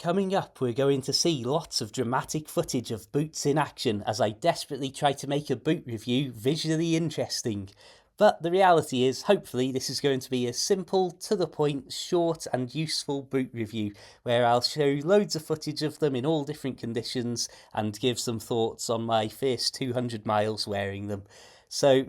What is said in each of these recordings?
Coming up, we're going to see lots of dramatic footage of boots in action as I desperately try to make a boot review visually interesting. But the reality is, hopefully this is going to be a simple, to the point, short and useful boot review, where I'll show loads of footage of them in all different conditions and give some thoughts on my first 200 miles wearing them. So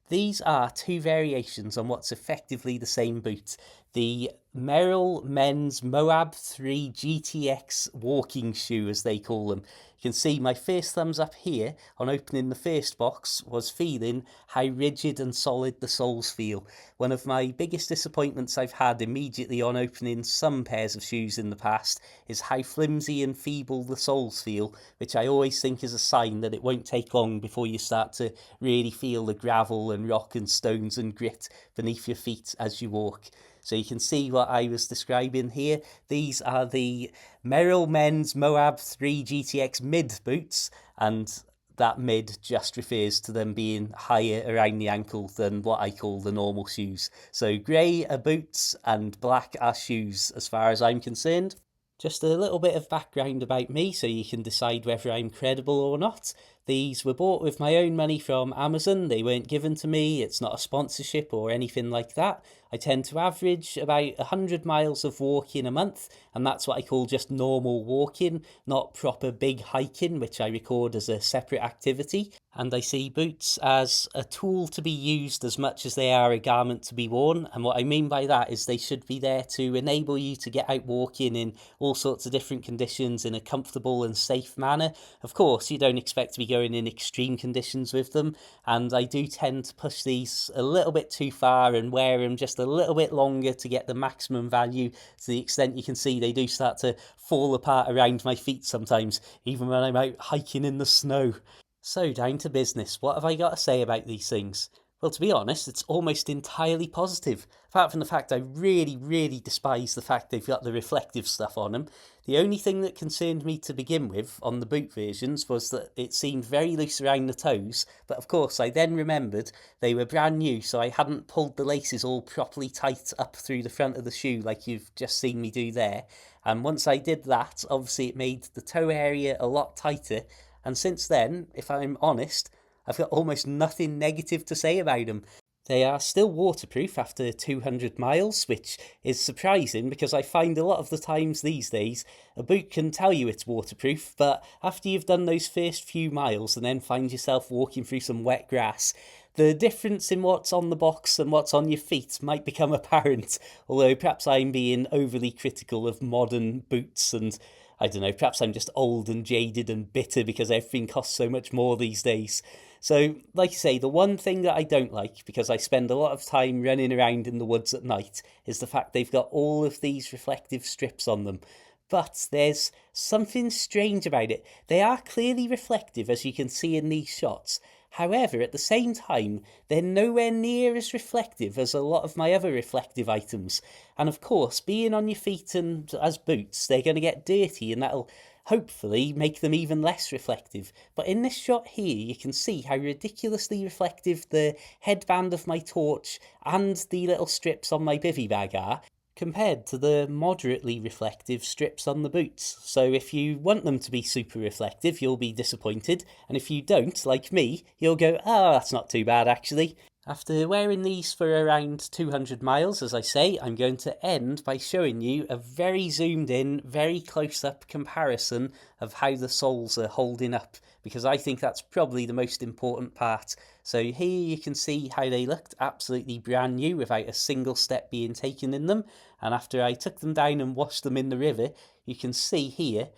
these are two variations on what's effectively the same boot. The Merrell men's Moab 3 GTX walking shoe, as they call them. You can see my first thumbs up here on opening the first box was feeling how rigid and solid the soles feel. One of my biggest disappointments I've had immediately on opening some pairs of shoes in the past is how flimsy and feeble the soles feel, which I always think is a sign that it won't take long before you start to really feel the gravel and rock and stones and grit beneath your feet as you walk. So you can see what I was describing here. These are the Merrell men's Moab 3 GTX mid boots, and that mid just refers to them being higher around the ankle than what I call the normal shoes. So grey are boots and black are shoes as far as I'm concerned. Just a little bit of background about me so you can decide whether I'm credible or not. These were bought with my own money from Amazon. They weren't given to me. It's not a sponsorship or anything like that. I tend to average about 100 miles of walking a month, and that's what I call just normal walking, not proper big hiking, which I record as a separate activity. And I see boots as a tool to be used as much as they are a garment to be worn. And what I mean by that is they should be there to enable you to get out walking in all sorts of different conditions in a comfortable and safe manner. Of course, you don't expect to be going in extreme conditions with them, and I do tend to push these a little bit too far and wear them just a little bit longer to get the maximum value, to the extent you can see they do start to fall apart around my feet sometimes, even when I'm out hiking in the snow. So down to business, what have I got to say about these things? Well, to be honest, it's almost entirely positive. Apart from the fact I really despise the fact they've got the reflective stuff on them. The only thing that concerned me to begin with on the boot versions was that it seemed very loose around the toes, but of course I then remembered they were brand new, so I hadn't pulled the laces all properly tight up through the front of the shoe like you've just seen me do there. And once I did that, obviously it made the toe area a lot tighter, and since then, if I'm honest, I've got almost nothing negative to say about them. They are still waterproof after 200 miles, which is surprising because I find a lot of the times these days a boot can tell you it's waterproof, but after you've done those first few miles and then find yourself walking through some wet grass, the difference in what's on the box and what's on your feet might become apparent, although perhaps I'm being overly critical of modern boots, and I don't know, perhaps I'm just old and jaded and bitter because everything costs so much more these days. So, like I say, the one thing that I don't like, because I spend a lot of time running around in the woods at night, is the fact they've got all of these reflective strips on them. But there's something strange about it. They are clearly reflective, as you can see in these shots. However, at the same time, they're nowhere near as reflective as a lot of my other reflective items. And of course, being on your feet and as boots, they're going to get dirty, and that'll hopefully make them even less reflective. But in this shot here, you can see how ridiculously reflective the headband of my torch and the little strips on my bivy bag are, compared to the moderately reflective strips on the boots. So if you want them to be super reflective, you'll be disappointed, and if you don't, like me, you'll go, that's not too bad actually. After wearing these for around 200 miles, as I say, I'm going to end by showing you a very zoomed in, very close up comparison of how the soles are holding up, because I think that's probably the most important part. So here you can see how they looked absolutely brand new without a single step being taken in them, and after I took them down and washed them in the river, you can see here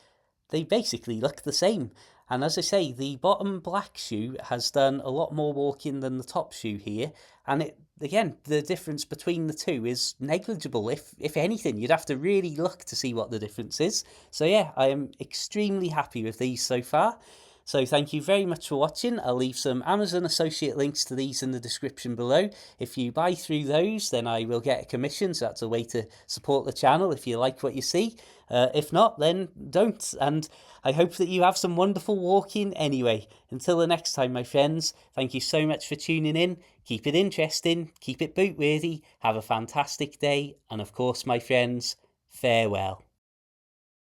they basically look the same. And as I say, the bottom black shoe has done a lot more walking than the top shoe here, and it, again, the difference between the two is negligible. If anything, you'd have to really look to see what the difference is. So yeah, I am extremely happy with these so far. So thank you very much for watching. I'll leave some Amazon associate links to these in the description below. If you buy through those, then I will get a commission, so that's a way to support the channel if you like what you see. If not, then don't. And I hope that you have some wonderful walking anyway. Until the next time, my friends, thank you so much for tuning in. Keep it interesting, keep it boot worthy, have a fantastic day, and of course, my friends, farewell.